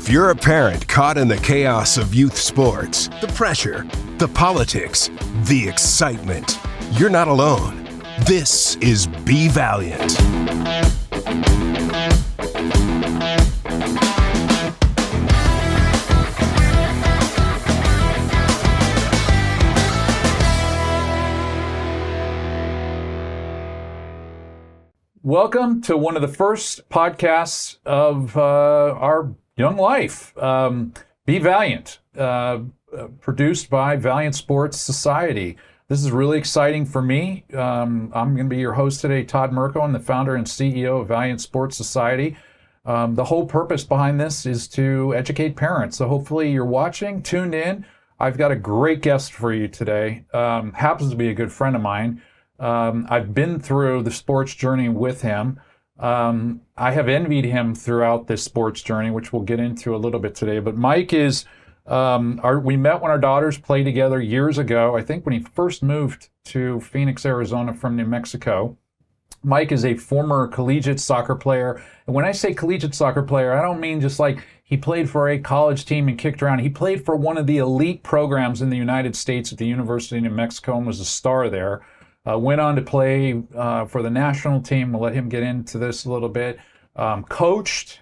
If you're a parent caught in the chaos of youth sports, the pressure, the politics, the excitement, you're not alone. This is Be Valiant. Welcome to one of the first podcasts of our young life, Be Valiant, produced by Valiant Sports Society. This is really exciting for me. I'm going to be your host today, Todd Mirko. I'm the founder and CEO of Valiant Sports Society. The whole purpose behind this is to educate parents. So hopefully you're watching, tuned in. I've got a great guest for you today. Happens to be a good friend of mine. I've been through the sports journey with him. I have envied him throughout this sports journey, which we'll get into a little bit today. But Mike is, we met when our daughters played together years ago. I think when he first moved to Phoenix, Arizona from New Mexico. Mike is a former collegiate soccer player. And when I say collegiate soccer player, I don't mean just like he played for a college team and kicked around. He played for one of the elite programs in the United States at the University of New Mexico and was a star there. Went on to play for the national team. We'll let him get into this a little bit. Coached.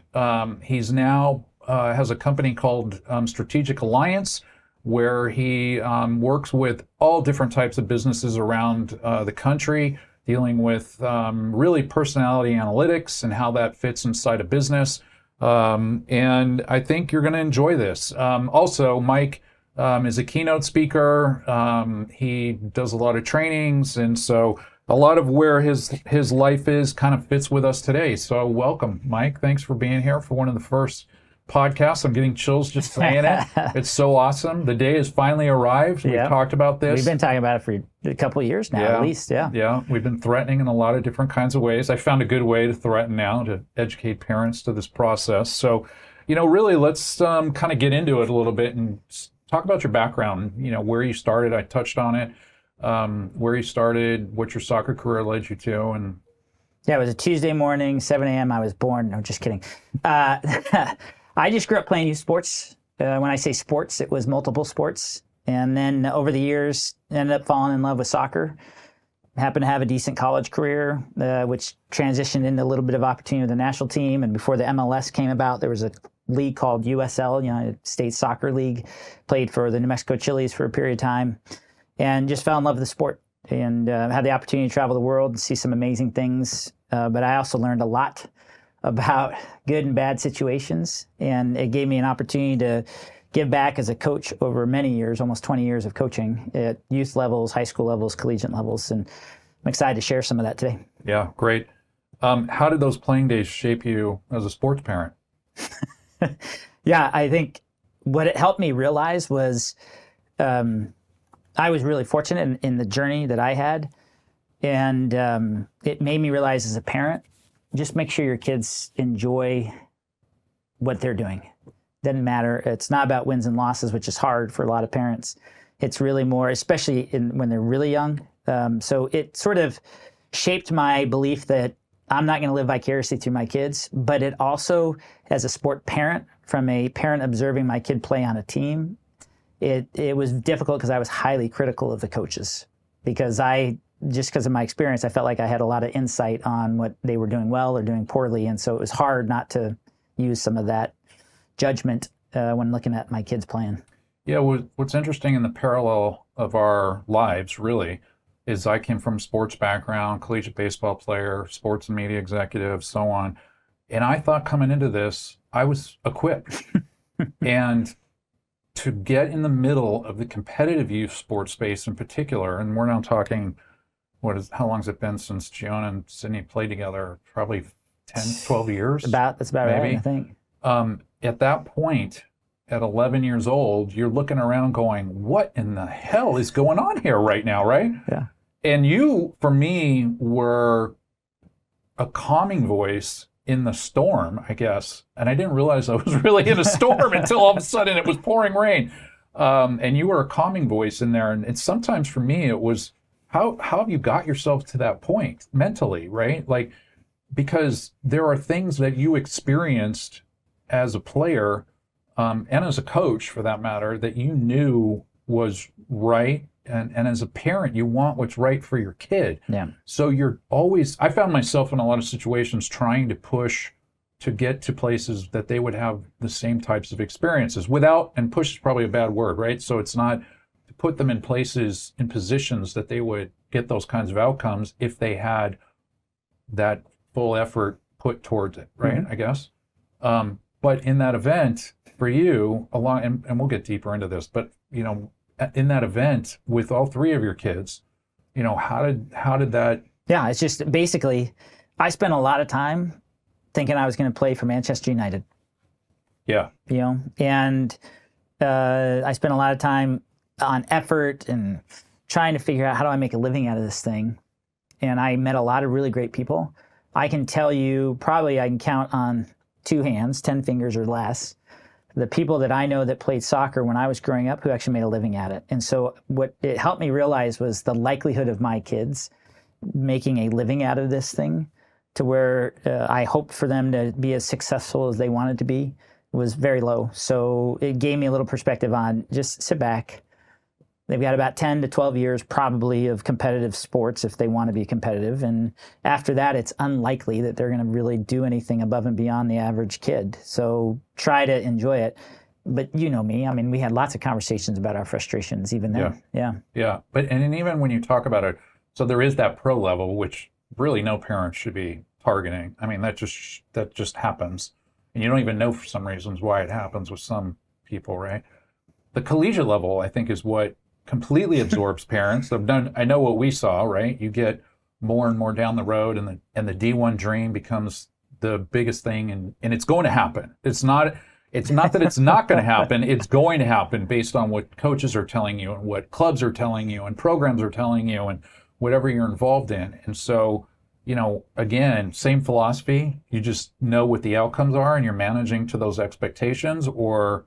He's now has a company called Strategic Alliance, where he works with all different types of businesses around the country, dealing with really personality analytics and how that fits inside a business. And I think you're going to enjoy this. Also, Mike is a keynote speaker. He does a lot of trainings, and so a lot of where his life is kind of fits with us today. So welcome, Mike. Thanks for being here for one of the first podcasts. I'm getting chills just saying it. It's so awesome. The day has finally arrived. We've talked about this. We've been talking about it for a couple of years now, at least. Yeah, we've been threatening in a lot of different kinds of ways. I found a good way to threaten now, to educate parents to this process. So, really, let's kind of get into it a little bit and talk about your background, where you started. I touched on it, where you started, what your soccer career led you to. And yeah, it was a Tuesday morning, 7 a.m. I was born. No, just kidding. I just grew up playing youth sports. When I say sports, it was multiple sports. And then over the years, ended up falling in love with soccer. Happened to have a decent college career, which transitioned into a little bit of opportunity with the national team. And before the MLS came about, there was a league called USL, United States Soccer League. Played for the New Mexico Chili's for a period of time, and just fell in love with the sport. And had the opportunity to travel the world and see some amazing things. But I also learned a lot about good and bad situations, and it gave me an opportunity to give back as a coach over many years, almost 20 years of coaching at youth levels, high school levels, collegiate levels, and I'm excited to share some of that today. Yeah, great. How did those playing days shape you as a sports parent? Yeah, I think what it helped me realize was I was really fortunate in the journey that I had, and it made me realize as a parent, just make sure your kids enjoy what they're doing. Doesn't matter. It's not about wins and losses, which is hard for a lot of parents. It's really more, especially when they're really young. So it sort of shaped my belief that I'm not going to live vicariously through my kids, but it also, as a sport parent, from a parent observing my kid play on a team, it was difficult because I was highly critical of the coaches, because because of my experience, I felt like I had a lot of insight on what they were doing well or doing poorly, and so it was hard not to use some of that judgment when looking at my kids playing. Yeah, what's interesting in the parallel of our lives, really, is I came from a sports background, collegiate baseball player, sports and media executive, so on. And I thought coming into this, I was equipped. And to get in the middle of the competitive youth sports space in particular, and we're now talking, how long has it been since Gianna and Sydney played together? Probably 10, 12 years? That's about maybe. Right, I think. At that point, at 11 years old, you're looking around going, what in the hell is going on here right now, right? Yeah. And you, for me, were a calming voice in the storm, I guess. And I didn't realize I was really in a storm until all of a sudden it was pouring rain. And you were a calming voice in there. And sometimes for me, it was, how have you got yourself to that point mentally, right? Like, because there are things that you experienced as a player and as a coach for that matter, that you knew was right. And as a parent, you want what's right for your kid. Yeah. So I found myself in a lot of situations trying to push to get to places that they would have the same types of experiences and push is probably a bad word, right? So it's not to put them in positions that they would get those kinds of outcomes if they had that full effort put towards it, right? I guess. But in that event, for you, and we'll get deeper into this, but in that event with all three of your kids, how did that? Yeah, it's just basically, I spent a lot of time thinking I was going to play for Manchester United. Yeah. And I spent a lot of time on effort and trying to figure out how do I make a living out of this thing. And I met a lot of really great people. I can tell you, probably I can count on 2 hands, 10 fingers or less, the people that I know that played soccer when I was growing up who actually made a living at it. And so what it helped me realize was the likelihood of my kids making a living out of this thing, to where I hoped for them to be as successful as they wanted to be, was very low. So it gave me a little perspective on just sit back. They've got about 10 to 12 years probably of competitive sports if they want to be competitive. And after that, it's unlikely that they're going to really do anything above and beyond the average kid. So try to enjoy it. But you know me, I mean, we had lots of conversations about our frustrations even then. Yeah. But and even when you talk about it, so there is that pro level, which really no parent should be targeting. I mean, that just happens. And you don't even know for some reasons why it happens with some people, right? The collegiate level, I think, is what completely absorbs parents. I know what we saw, right? You get more and more down the road, and the D1 dream becomes the biggest thing, and it's going to happen. It's not that it's not going to happen. It's going to happen based on what coaches are telling you and what clubs are telling you and programs are telling you and whatever you're involved in. And so, again, same philosophy. You just know what the outcomes are and you're managing to those expectations, or...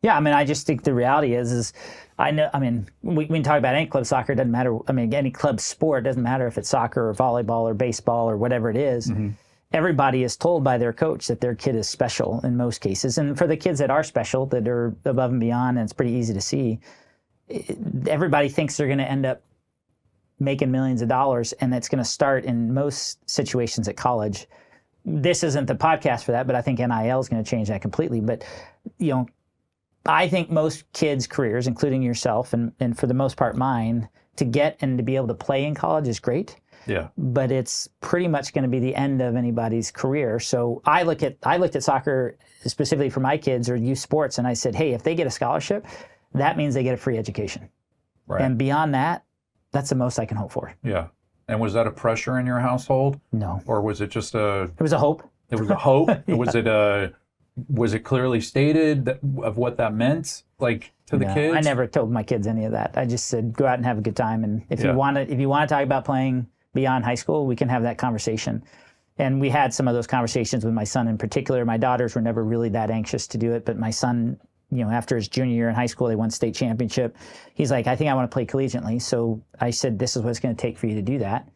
Yeah, I mean, I just think the reality is I know, I mean, we can talk about any club soccer, it doesn't matter. I mean, any club sport, doesn't matter if it's soccer or volleyball or baseball or whatever it is. Mm-hmm. Everybody is told by their coach that their kid is special in most cases. And for the kids that are special, that are above and beyond, and it's pretty easy to see, everybody thinks they're going to end up making millions of dollars, and it's going to start in most situations at college. This isn't the podcast for that, but I think NIL is going to change that completely. But, I think most kids' careers, including yourself, and for the most part mine, to get and to be able to play in college is great. Yeah. But it's pretty much going to be the end of anybody's career. So I looked at soccer specifically for my kids, or youth sports, and I said, hey, if they get a scholarship, that means they get a free education. Right. And beyond that, that's the most I can hope for. Yeah. And was that a pressure in your household? No. Or was it just It was a hope. It was a hope? Yeah. Was it clearly stated of what that meant, like, to the kids? I never told my kids any of that. I just said, go out and have a good time. And if you want to talk about playing beyond high school, we can have that conversation. And we had some of those conversations with my son in particular. My daughters were never really that anxious to do it, but my son, after his junior year in high school, they won state championship. He's like, I think I want to play collegiately. So I said, this is what it's going to take for you to do that.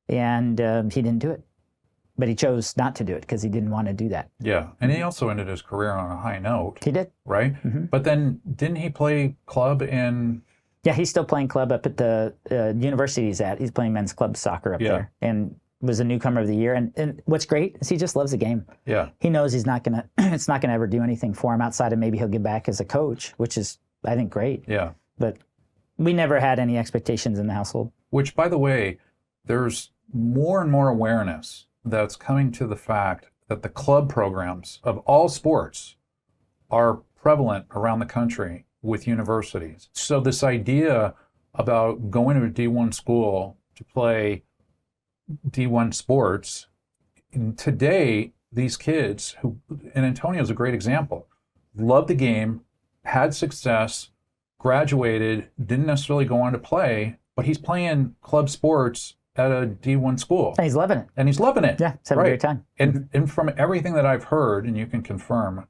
And he didn't do it. But he chose not to do it because he didn't want to do that. Yeah, and he also ended his career on a high note. He did. Right? Mm-hmm. But then, didn't he play club in... Yeah, he's still playing club up at the university he's at. He's playing men's club soccer up there. And was a newcomer of the year. And what's great is he just loves the game. Yeah. He knows it's not going to ever do anything for him outside of maybe he'll get back as a coach, which is, I think, great. Yeah. But we never had any expectations in the household. Which, by the way, there's more and more awareness that's coming to the fact that the club programs of all sports are prevalent around the country with universities. So this idea about going to a D1 school to play D1 sports, today, these kids and Antonio's a great example, loved the game, had success, graduated, didn't necessarily go on to play, but he's playing club sports at a D1 school. And he's loving it. Yeah, he's having a great time. And from everything that I've heard, and you can confirm,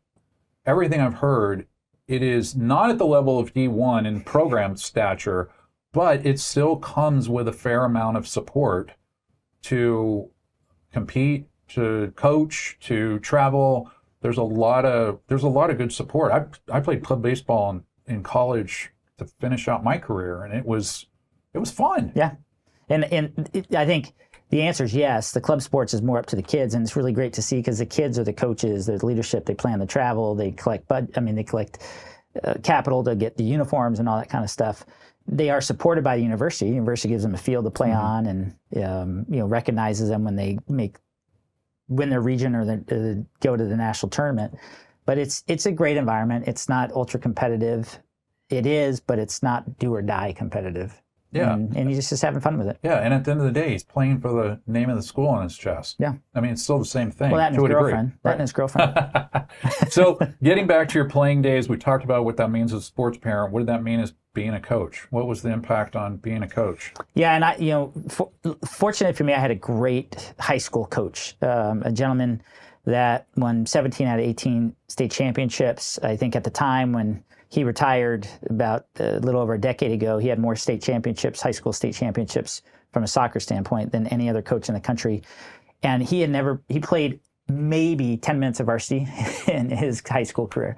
everything I've heard, it is not at the level of D1 in program stature, but it still comes with a fair amount of support to compete, to coach, to travel. there's a lot of good support. I played club baseball in college to finish out my career, and it was fun. Yeah, and I think the answer is yes. The club sports is more up to the kids, and it's really great to see because the kids are the coaches, the leadership. They plan the travel, they collect capital to get the uniforms and all that kind of stuff. They are supported by the university. The university gives them a field to play on, and recognizes them when they win their region or go to the national tournament. But it's a great environment. It's not ultra competitive. It is, but it's not do or die competitive. Yeah. And he's just having fun with it. Yeah, and at the end of the day, he's playing for the name of the school on his chest. Yeah. I mean, it's still the same thing. Well, that and to his a degree. girlfriend. That and his girlfriend. So, getting back to your playing days, we talked about what that means as a sports parent. What did that mean as being a coach? What was the impact on being a coach? Yeah, and I, fortunately for me, I had a great high school coach, a gentleman that won 17 out of 18 state championships. I think at the time when he retired about a little over a decade ago, he had more state championships, high school state championships from a soccer standpoint than any other coach in the country. And he played maybe 10 minutes of varsity in his high school career.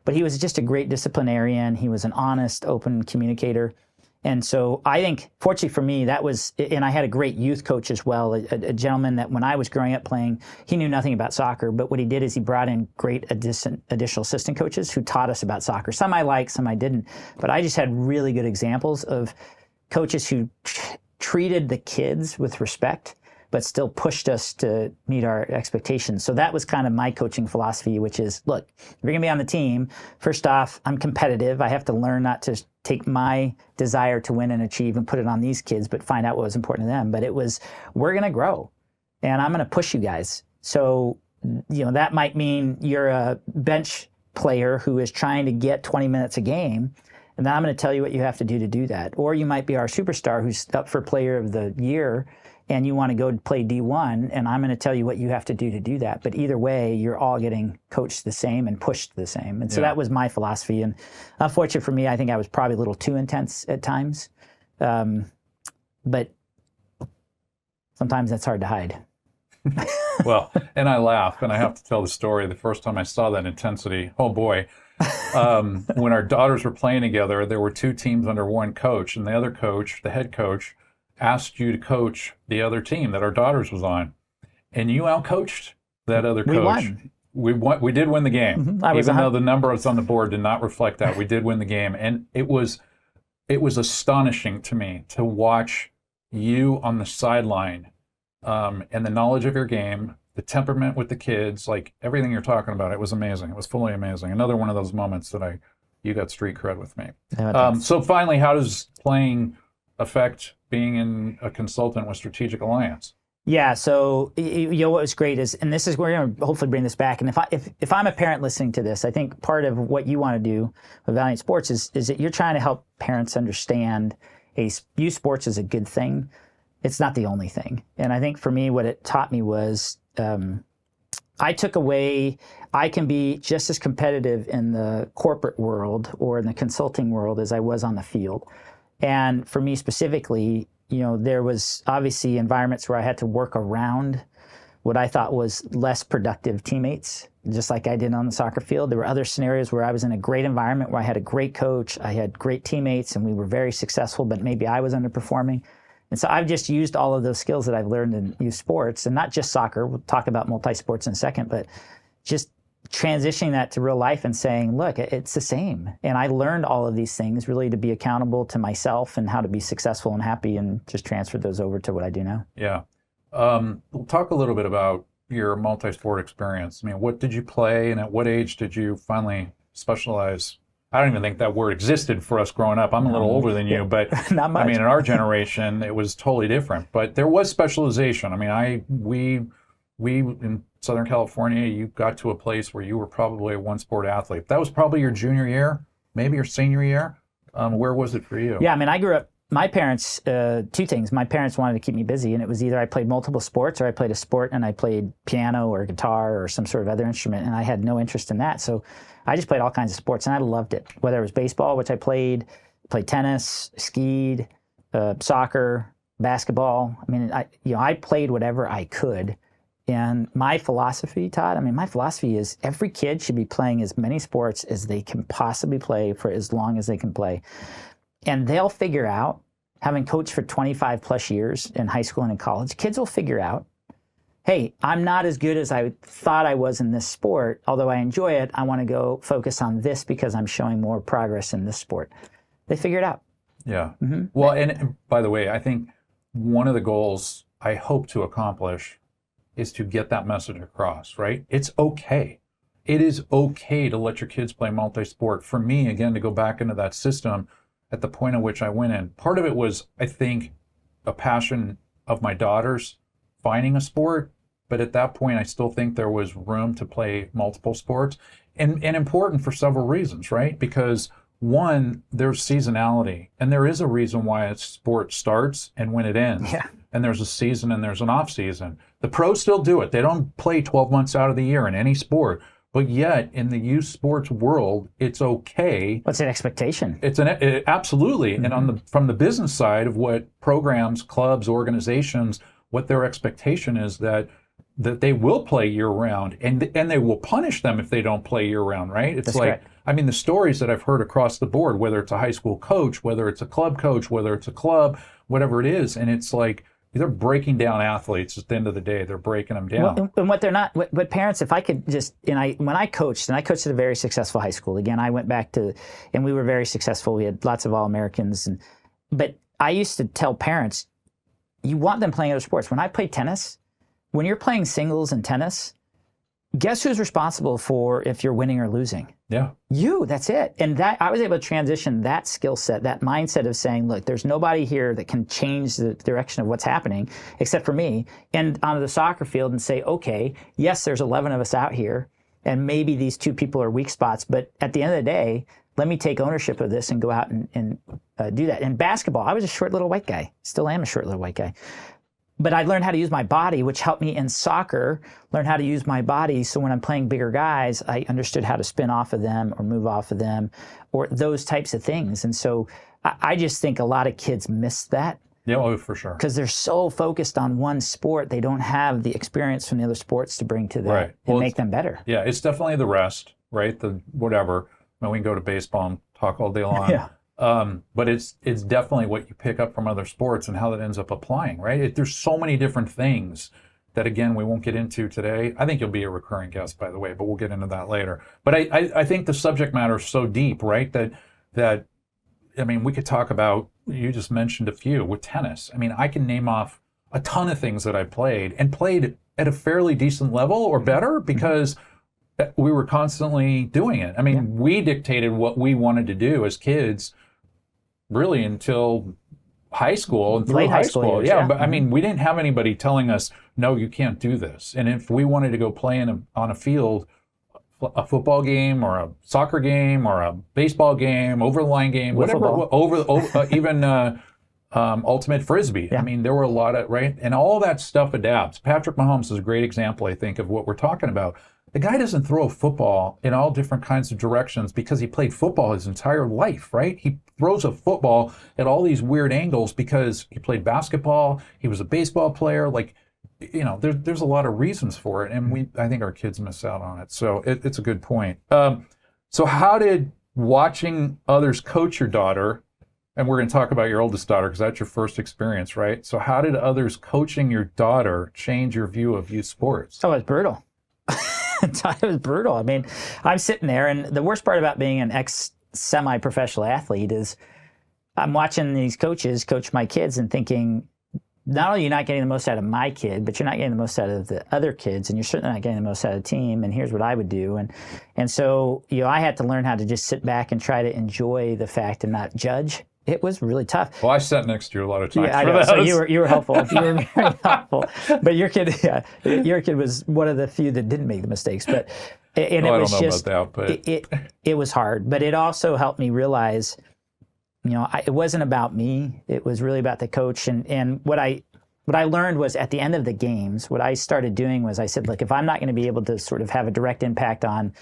But he was just a great disciplinarian. He was an honest, open communicator. And so I think, fortunately for me, and I had a great youth coach as well, a gentleman that when I was growing up playing, he knew nothing about soccer, but what he did is he brought in great additional assistant coaches who taught us about soccer. Some I liked, some I didn't, but I just had really good examples of coaches who treated the kids with respect, but still pushed us to meet our expectations. So that was kind of my coaching philosophy, which is, look, if you're going to be on the team, first off, I'm competitive. I have to learn not to take my desire to win and achieve and put it on these kids, but find out what was important to them. But it was, we're going to grow, and I'm going to push you guys. So, that might mean you're a bench player who is trying to get 20 minutes a game, and then I'm going to tell you what you have to do that. Or you might be our superstar who's up for player of the year, and you want to go play D1, and I'm going to tell you what you have to do that. But either way, you're all getting coached the same and pushed the same. And so that was my philosophy. And unfortunately for me, I think I was probably a little too intense at times. But sometimes that's hard to hide. Well, and I laugh, and I have to tell the story. The first time I saw that intensity, oh boy, when our daughters were playing together, there were two teams under one coach, and the other coach, the head coach, asked you to coach the other team that our daughters was on, and you outcoached that other coach. We won. We did win the game, even though the numbers on the board did not reflect that. We did win the game, and it was astonishing to me to watch you on the sideline, and the knowledge of your game, the temperament with the kids, like everything you're talking about. It was amazing. It was fully amazing. Another one of those moments that you got street cred with me. So finally, how does playing affect being in a consultant with Strategic Alliance? Yeah, so what was great is, and this is where we're going to hopefully bring this back. And if I'm a parent listening to this, I think part of what you want to do with Valiant Sports is that you're trying to help parents understand youth sports is a good thing. It's not the only thing. And I think for me, what it taught me was I took away, I can be just as competitive in the corporate world or in the consulting world as I was on the field. And for me specifically, there was obviously environments where I had to work around what I thought was less productive teammates, just like I did on the soccer field. There were other scenarios where I was in a great environment, where I had a great coach, I had great teammates, and we were very successful, but maybe I was underperforming. And so I've just used all of those skills that I've learned in youth sports, and not just soccer. We'll talk about multi-sports in a second, but just transitioning that to real life and saying, look, it's the same. And I learned all of these things really to be accountable to myself and how to be successful and happy, and just transferred those over to what I do now. Yeah. We'll talk a little bit about your multi-sport experience. I mean, what did you play, and at what age did you finally specialize? I don't even think that word existed for us growing up. I'm a little older than you, but not much. I mean, in our generation, it was totally different. But there was specialization. I mean, we in Southern California, you got to a place where you were probably a one-sport athlete. That was probably your junior year, maybe your senior year. Where was it for you? Yeah, I mean, I grew up, my parents, two things. My parents wanted to keep me busy, and it was either I played multiple sports or I played a sport and I played piano or guitar or some sort of other instrument, and I had no interest in that. So I just played all kinds of sports, and I loved it. Whether it was baseball, which I played tennis, skied, soccer, basketball. I mean, I played whatever I could. And my philosophy, Todd, my philosophy is every kid should be playing as many sports as they can possibly play for as long as they can play. And they'll figure out, having coached for 25 plus years in high school and in college, kids will figure out, hey, I'm not as good as I thought I was in this sport. Although I enjoy it, I want to go focus on this because I'm showing more progress in this sport. They figure it out. Yeah. Mm-hmm. Well, and by the way, I think one of the goals I hope to accomplish is to get that message across, right? It's okay. It is okay to let your kids play multi-sport. For me, again, to go back into that system at the point at which I went in, part of it was, I think, a passion of my daughters finding a sport. But at that point, I still think there was room to play multiple sports, and important for several reasons, right? Because one, there's seasonality, and there is a reason why a sport starts and when it ends. Yeah. And there's a season and there's an off season. The pros still do it. They don't play 12 months out of the year in any sport. But yet, in the youth sports world, it's okay. What's an expectation? Absolutely. Mm-hmm. And from the business side of what programs, clubs, organizations, what their expectation is that they will play year-round, and they will punish them if they don't play year-round, right? It's That's like, correct. The stories that I've heard across the board, whether it's a high school coach, whether it's a club coach, whether it's a club, whatever it is, and it's like they're breaking down athletes at the end of the day. They're breaking them down. Well, and what they're not, what parents, if I could just, when I coached at a very successful high school, again, I went back to, and we were very successful. We had lots of All-Americans, but I used to tell parents, you want them playing other sports. When I played tennis, when you're playing singles in tennis, guess who's responsible for if you're winning or losing? Yeah. You, that's it. And that I was able to transition that skill set, that mindset of saying, look, there's nobody here that can change the direction of what's happening except for me, and onto the soccer field and say, okay, yes, there's 11 of us out here, and maybe these 2 people are weak spots, but at the end of the day, let me take ownership of this and go out and do that. In basketball, I was a short little white guy. Still am a short little white guy. But I learned how to use my body, which helped me in soccer, learn how to use my body. So when I'm playing bigger guys, I understood how to spin off of them or move off of them or those types of things. And so I just think a lot of kids miss that. Yeah, oh, for sure. Because they're so focused on one sport, they don't have the experience from the other sports to bring to them right. and make them better. Yeah, it's definitely the rest, right? The whatever. We can go to baseball and talk all day long. Yeah. But it's definitely what you pick up from other sports and how that ends up applying, right? There's so many different things that, again, we won't get into today. I think you'll be a recurring guest, by the way, but we'll get into that later. But I think the subject matter is so deep, right, that we could talk about, you just mentioned a few, with tennis. I can name off a ton of things that I played at a fairly decent level or better because we were constantly doing it. We dictated what we wanted to do as kids really until high school and through high school. Years, yeah, but we didn't have anybody telling us, no, you can't do this. And if we wanted to go play on a field, a football game or a soccer game or a baseball game, over the line game, whatever, even ultimate frisbee. Yeah. There were a lot of, right? And all that stuff adapts. Patrick Mahomes is a great example, I think, of what we're talking about. The guy doesn't throw a football in all different kinds of directions because he played football his entire life, right? He throws a football at all these weird angles because he played basketball, he was a baseball player. There's a lot of reasons for it, and I think our kids miss out on it. So it's a good point. So how did watching others coach your daughter, and we're going to talk about your oldest daughter because that's your first experience, right? So how did others coaching your daughter change your view of youth sports? Oh, it's brutal. It was brutal. I'm sitting there, and the worst part about being an ex-semi-professional athlete is I'm watching these coaches coach my kids and thinking, not only are you not getting the most out of my kid, but you're not getting the most out of the other kids, and you're certainly not getting the most out of the team, and here's what I would do. And so, I had to learn how to just sit back and try to enjoy the fact and not judge. It was really tough. Well, I sat next to you a lot of times. Yeah, I know. So you were helpful. You were very helpful. But your kid was one of the few that didn't make the mistakes. But it was just about that, but it was hard. But it also helped me realize, it wasn't about me. It was really about the coach. And what I learned was at the end of the games, what I started doing was I said, look, if I'm not going to be able to sort of have a direct impact on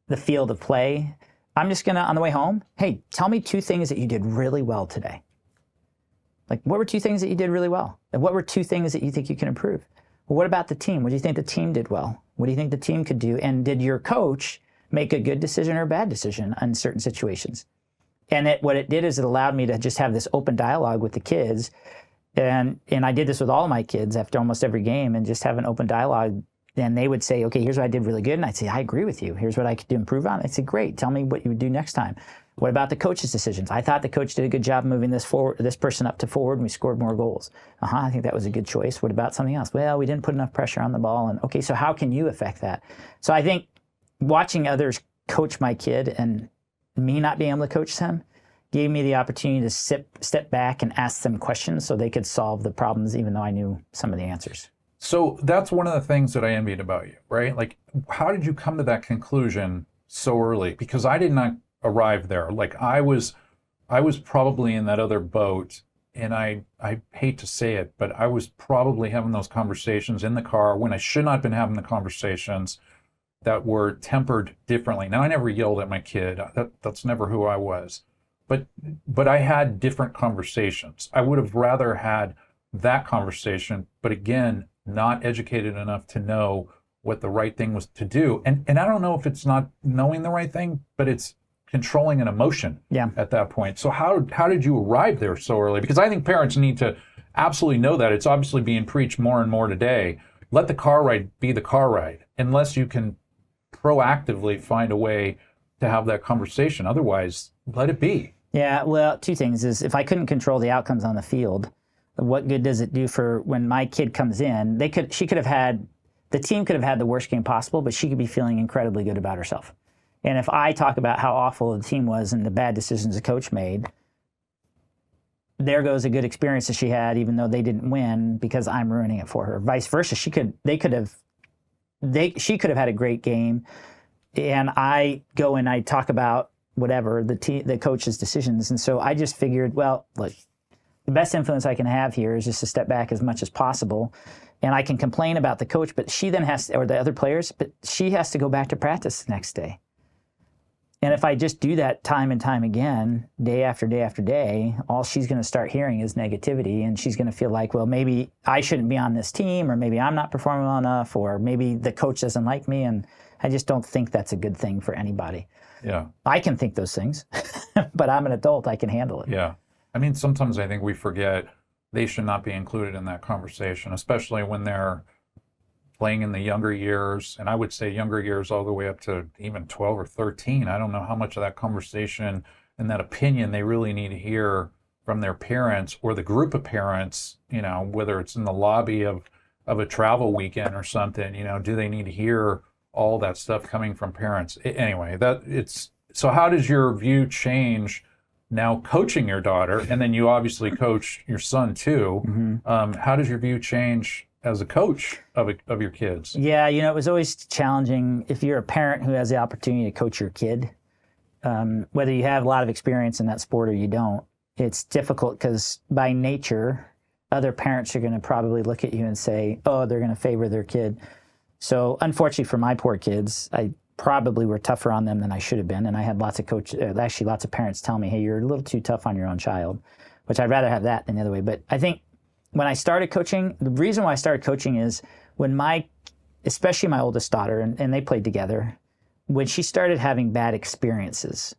the field of play, I'm just going to, on the way home, hey, tell me 2 things that you did really well today. Like, what were 2 things that you did really well? And what were 2 things that you think you can improve? Well, what about the team? What do you think the team did well? What do you think the team could do? And did your coach make a good decision or a bad decision in certain situations? And what it did is it allowed me to just have this open dialogue with the kids. And I did this with all my kids after almost every game, and just have an open dialogue. And they would say, okay, here's what I did really good. And I'd say, I agree with you. Here's what I could improve on. I'd say, great. Tell me what you would do next time. What about the coach's decisions? I thought the coach did a good job moving this person up to forward, and we scored more goals. I think that was a good choice. What about something else? Well, we didn't put enough pressure on the ball. And okay, so how can you affect that? So I think watching others coach my kid and me not being able to coach them gave me the opportunity to step back and ask them questions so they could solve the problems, even though I knew some of the answers. So that's one of the things that I envied about you, right? Like, how did you come to that conclusion so early? Because I did not arrive there. Like, I was probably in that other boat, and I hate to say it, but I was probably having those conversations in the car when I should not have been having the conversations that were tempered differently. Now, I never yelled at my kid. That's never who I was. But I had different conversations. I would have rather had that conversation, but again, not educated enough to know what the right thing was to do. And I don't know if it's not knowing the right thing, but it's controlling an emotion at that point. So how did you arrive there so early? Because I think parents need to absolutely know that. It's obviously being preached more and more today. Let the car ride be the car ride, unless you can proactively find a way to have that conversation. Otherwise, let it be. Yeah, well, two things is, if I couldn't control the outcomes on the field, what good does it do for when my kid comes in? The team could have had the worst game possible, but she could be feeling incredibly good about herself. And if I talk about how awful the team was and the bad decisions the coach made, there goes a good experience that she had, even though they didn't win, because I'm ruining it for her. Vice versa, she could have had a great game, and I go and I talk about whatever the coach's decisions. And so I just figured, well, look, the best influence I can have here is just to step back as much as possible. And I can complain about the coach, but she then has to, or the other players, but she has to go back to practice the next day. And if I just do that time and time again, day after day after day, all she's going to start hearing is negativity, and she's going to feel like, well, maybe I shouldn't be on this team, or maybe I'm not performing well enough, or maybe the coach doesn't like me. And I just don't think that's a good thing for anybody. Yeah. I can think those things, but I'm an adult. I can handle it. Yeah. I mean, sometimes I think we forget they should not be included in that conversation, especially when they're playing in the younger years. And I would say younger years all the way up to even 12 or 13. I don't know how much of that conversation and that opinion they really need to hear from their parents or the group of parents, you know, whether it's in the lobby of a travel weekend or something, you know, do they need to hear all that stuff coming from parents? Anyway, so how does your view change now coaching your daughter? And then you obviously coach your son too. Mm-hmm. How does your view change as a coach of your kids? Yeah, you know, it was always challenging if you're a parent who has the opportunity to coach your kid, whether you have a lot of experience in that sport or you don't. It's difficult because by nature, other parents are going to probably look at you and say, oh, they're going to favor their kid. So unfortunately for my poor kids, I probably were tougher on them than I should have been. And I had lots of lots of parents tell me, hey, you're a little too tough on your own child, which I'd rather have that than the other way. But I think when I started coaching, the reason why I started coaching is when especially my oldest daughter, and they played together, when she started having bad experiences,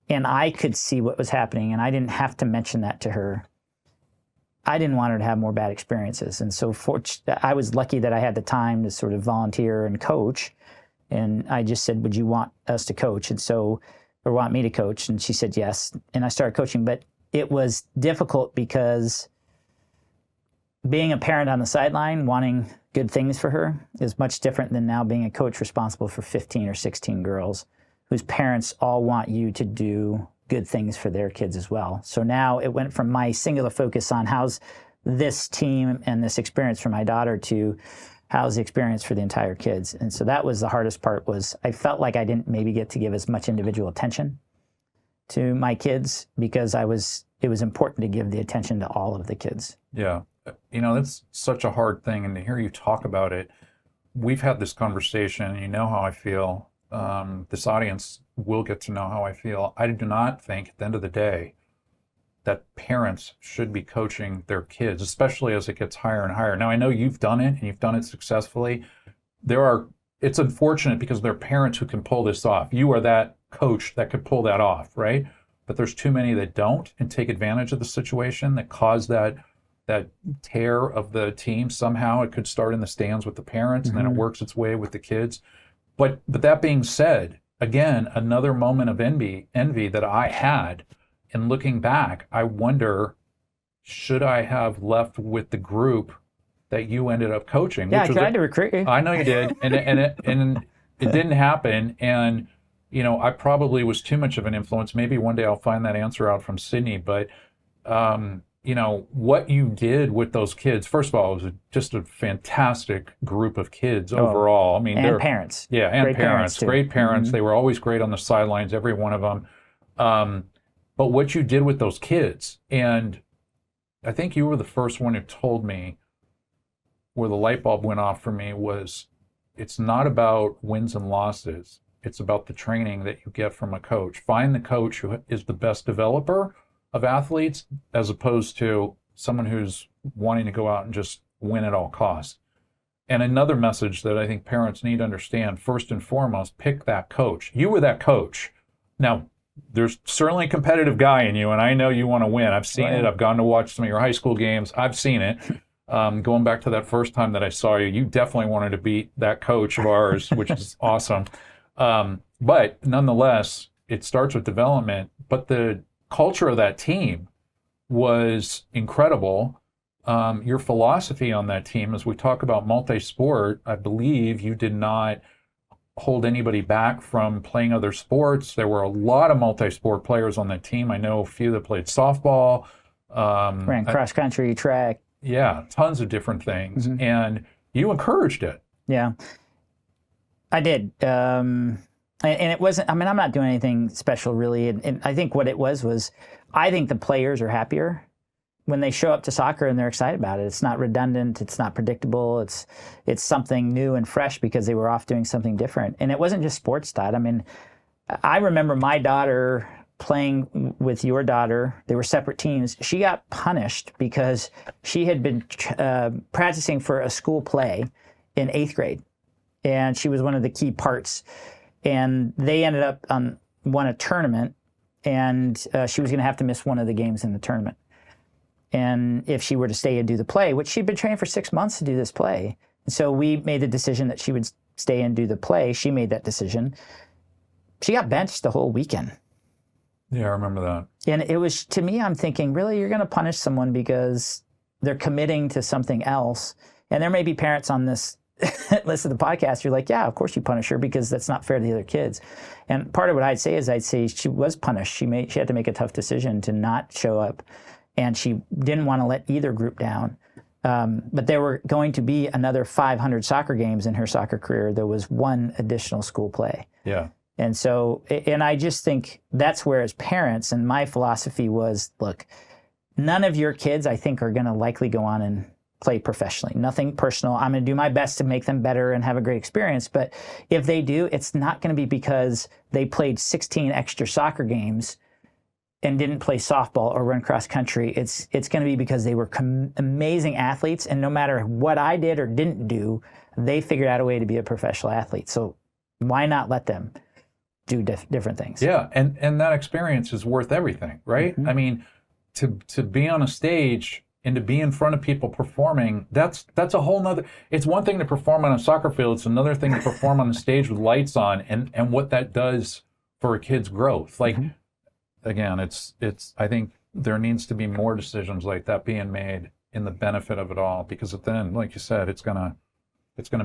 and I could see what was happening, and I didn't have to mention that to her, I didn't want her to have more bad experiences. And so I was lucky that I had the time to sort of volunteer and coach. And I just said, would you want us to coach? Or want me to coach? And she said yes. And I started coaching. But it was difficult because being a parent on the sideline, wanting good things for her, is much different than now being a coach responsible for 15 or 16 girls whose parents all want you to do good things for their kids as well. So now it went from my singular focus on how's this team and this experience for my daughter to how's the experience for the entire kids. And so that was the hardest part, was I felt like I didn't maybe get to give as much individual attention to my kids because it was important to give the attention to all of the kids. Yeah. You know, that's such a hard thing. And to hear you talk about it, we've had this conversation, you know how I feel. This audience will get to know how I feel. I do not think, at the end of the day, that parents should be coaching their kids, especially as it gets higher and higher. Now, I know you've done it and you've done it successfully. It's unfortunate because there are parents who can pull this off. You are that coach that could pull that off, right? But there's too many that don't and take advantage of the situation that cause that tear of the team. Somehow it could start in the stands with the parents and then it works its way with the kids. But that being said, again, another moment of envy that I had. And looking back, I wonder, should I have left with the group that you ended up coaching? Yeah, I tried to recruit you. I know you did, and it didn't happen. And I probably was too much of an influence. Maybe one day I'll find that answer out from Sydney. But what you did with those kids, first of all, it was just a fantastic group of kids overall. I mean, and parents. Yeah, and great parents. Great parents. They were always great on the sidelines, every one of them. But what you did with those kids, and I think you were the first one who told me where the light bulb went off for me was, it's not about wins and losses. It's about the training that you get from a coach. Find the coach who is the best developer of athletes as opposed to someone who's wanting to go out and just win at all costs. And another message that I think parents need to understand, first and foremost, pick that coach. You were that coach. Now, there's certainly a competitive guy in you, and I know you want to win. I've seen it. I've gone to watch some of your high school games. I've seen it. Going back to that first time that I saw you, you definitely wanted to beat that coach of ours, which is awesome. But nonetheless, it starts with development. But the culture of that team was incredible. Your philosophy on that team, as we talk about multi-sport, I believe you did not hold anybody back from playing other sports. There were a lot of multi-sport players on that team. I know a few that played softball. Ran cross country, track. Yeah, tons of different things. And you encouraged it. Yeah, I did. And it wasn't, I'm not doing anything special really. And I think what it was I think the players are happier when they show up to soccer and they're excited about it. It's not redundant. It's not predictable. It's something new and fresh because they were off doing something different. And it wasn't just sports, Todd. I mean, I remember my daughter playing with your daughter. They were separate teams. She got punished because she had been practicing for a school play in 8th grade. And she was one of the key parts. And they ended up won a tournament. And she was going to have to miss one of the games in the tournament. And if she were to stay and do the play, which she'd been training for 6 months to do this play. And so we made the decision that she would stay and do the play. She made that decision. She got benched the whole weekend. Yeah, I remember that. And it was, to me, I'm thinking, really, you're going to punish someone because they're committing to something else. And there may be parents on this listen to the podcast, you're like, yeah, of course you punish her because that's not fair to the other kids. And part of what I'd say she was punished. She had to make a tough decision to not show up. And she didn't want to let either group down. But there were going to be another 500 soccer games in her soccer career. There was one additional school play. Yeah. And so, and I just think that's where as parents, and my philosophy was, look, none of your kids, I think, are going to likely go on and play professionally. Nothing personal. I'm going to do my best to make them better and have a great experience. But if they do, it's not going to be because they played 16 extra soccer games and didn't play softball or run cross country. It's going to be because they were amazing athletes, and no matter what I did or didn't do, they figured out a way to be a professional athlete. So why not let them do different things? Yeah, and that experience is worth everything, right? Mm-hmm. I mean, to be on a stage and to be in front of people performing, that's a whole nother. It's one thing to perform on a soccer field. It's another thing to perform on the stage with lights on, and what that does for a kid's growth. Like. Mm-hmm. Again, it's. I think there needs to be more decisions like that being made in the benefit of it all, because at the end, like you said, it's gonna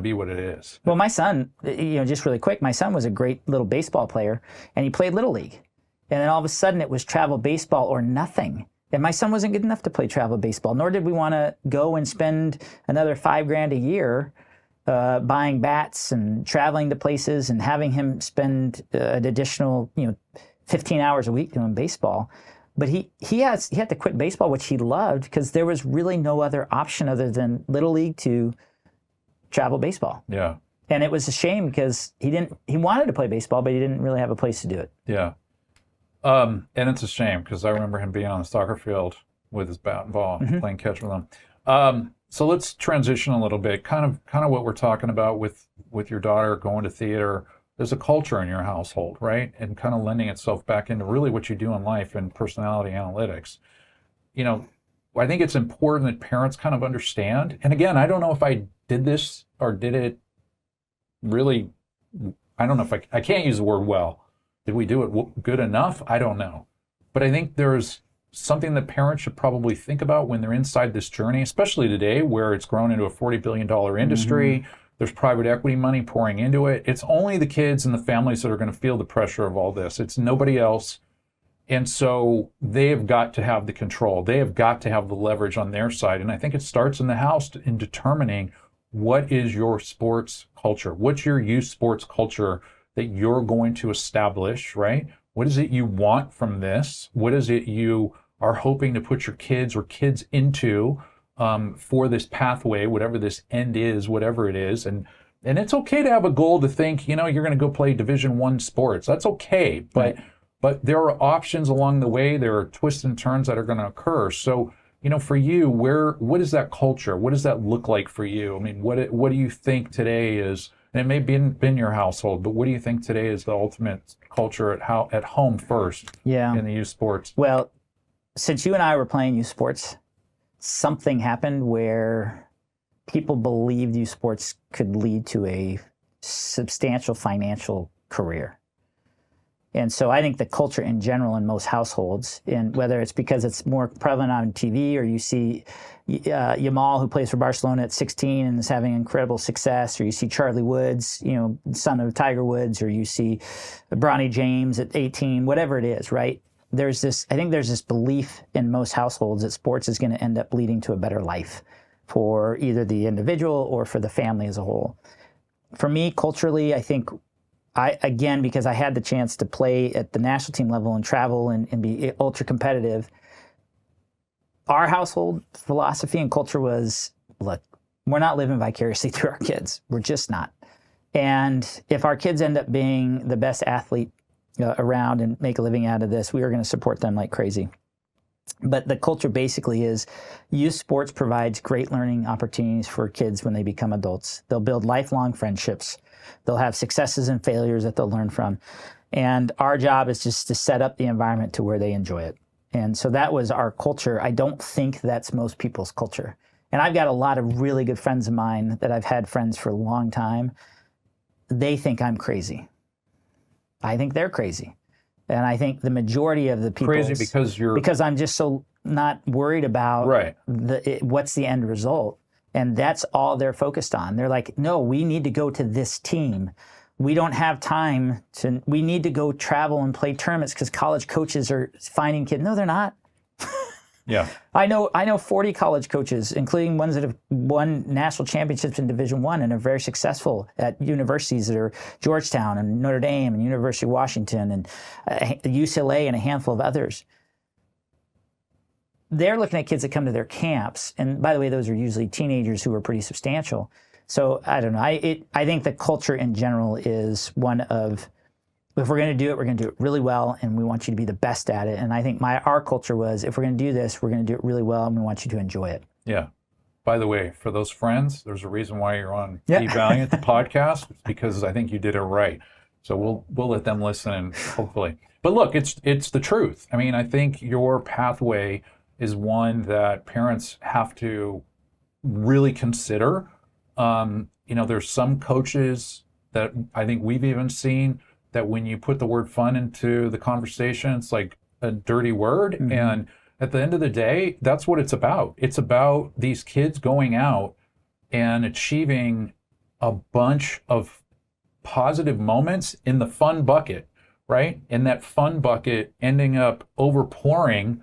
be what it is. Well, my son, just really quick, my son was a great little baseball player, and he played Little League, and then all of a sudden it was travel baseball or nothing. And my son wasn't good enough to play travel baseball, nor did we want to go and spend another $5,000 a year buying bats and traveling to places and having him spend an additional, 15 hours a week doing baseball. But he had to quit baseball, which he loved, because there was really no other option other than Little League to travel baseball. Yeah. And it was a shame because he wanted to play baseball, but he didn't really have a place to do it. Yeah. And it's a shame because I remember him being on the soccer field with his bat and ball, playing catch with them. So let's transition a little bit. Kind of what we're talking about with your daughter going to theater. There's a culture in your household, right? And kind of lending itself back into really what you do in life and personality analytics. I think it's important that parents kind of understand. And again, I don't know if I did this or did it really. I don't know if I can't use the word well. Did we do it good enough? I don't know. But I think there's something that parents should probably think about when they're inside this journey, especially today where it's grown into a $40 billion industry. There's private equity money pouring into it. It's only the kids and the families that are going to feel the pressure of all this. It's nobody else. And so they have got to have the control. They have got to have the leverage on their side. And I think it starts in the house in determining what is your sports culture? What's your youth sports culture that you're going to establish, right? What is it you want from this? What is it you are hoping to put your kids or kids into for this pathway, whatever this end is, whatever it is? And it's okay to have a goal to think, you're going to go play Division I sports. That's okay. But there are options along the way. There are twists and turns that are going to occur. So, for you, what is that culture? What does that look like for you? I mean, what do you think today is, and it may have been your household, but what do you think today is the ultimate culture at home first in the youth sports? Well, since you and I were playing youth sports, something happened where people believed youth sports could lead to a substantial financial career. And so I think the culture in general in most households, and whether it's because it's more prevalent on TV or you see Yamal, who plays for Barcelona at 16 and is having incredible success, or you see Charlie Woods, son of Tiger Woods, or you see Bronny James at 18, whatever it is, right? I think there's this belief in most households that sports is going to end up leading to a better life for either the individual or for the family as a whole. For me, culturally, I think because I had the chance to play at the national team level and travel and be ultra competitive, our household philosophy and culture was, look, we're not living vicariously through our kids. We're just not. And if our kids end up being the best athlete around and make a living out of this, we are going to support them like crazy. But the culture basically is youth sports provides great learning opportunities for kids when they become adults. They'll build lifelong friendships. They'll have successes and failures that they'll learn from. And our job is just to set up the environment to where they enjoy it. And so that was our culture. I don't think that's most people's culture. And I've got a lot of really good friends of mine that I've had friends for a long time. They think I'm crazy. I think they're crazy. And I think the majority of the people... Crazy because I'm just so not worried about what's the end result. And that's all they're focused on. They're like, no, we need to go to this team. We don't have time we need to go travel and play tournaments because college coaches are finding kids. No, they're not. Yeah. I know 40 college coaches, including ones that have won national championships in Division I and are very successful at universities that are Georgetown and Notre Dame and University of Washington and UCLA and a handful of others. They're looking at kids that come to their camps. And by the way, those are usually teenagers who are pretty substantial. So I don't know. I think the culture in general is one of, if we're going to do it, we're going to do it really well, and we want you to be the best at it. And I think our culture was, if we're going to do this, we're going to do it really well, and we want you to enjoy it. Yeah. By the way, for those friends, there's a reason why you're on Be Valiant, the podcast, because I think you did it right. So we'll let them listen, and hopefully. But look, it's the truth. I mean, I think your pathway is one that parents have to really consider. There's some coaches that I think we've even seen that when you put the word fun into the conversation, it's like a dirty word. Mm-hmm. And at the end of the day, that's what it's about. It's about these kids going out and achieving a bunch of positive moments in the fun bucket, right? And that fun bucket ending up overpouring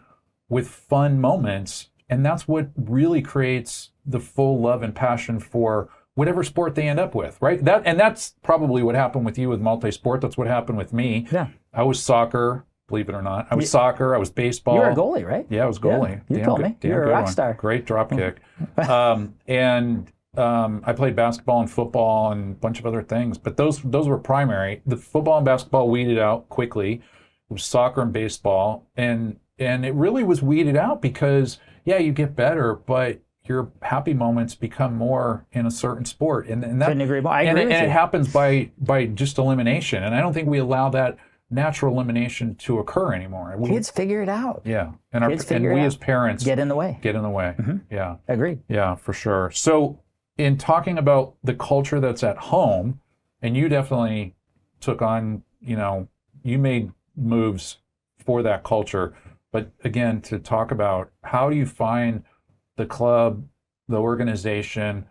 with fun moments. And that's what really creates the full love and passion for whatever sport they end up with, right? That's probably what happened with you with multi-sport. That's what happened with me. Yeah. I was soccer, believe it or not. I was soccer. I was baseball. You were a goalie, right? Yeah, I was goalie. Yeah, you told me. You were a rock star. Great drop kick. I played basketball and football and a bunch of other things, but those were primary. The football and basketball weeded out quickly. It was soccer and baseball, and it really was weeded out because you get better, but your happy moments become more in a certain sport, and that couldn't agree more. I agree with and you. it happens by just elimination, and I don't think we allow that natural elimination to occur anymore. Kids figure it out. Yeah, and we as parents get in the way. Mm-hmm. Yeah, agreed. Yeah, for sure. So, in talking about the culture that's at home, and you definitely took on, you made moves for that culture. But again, to talk about how do you find the club, the organization,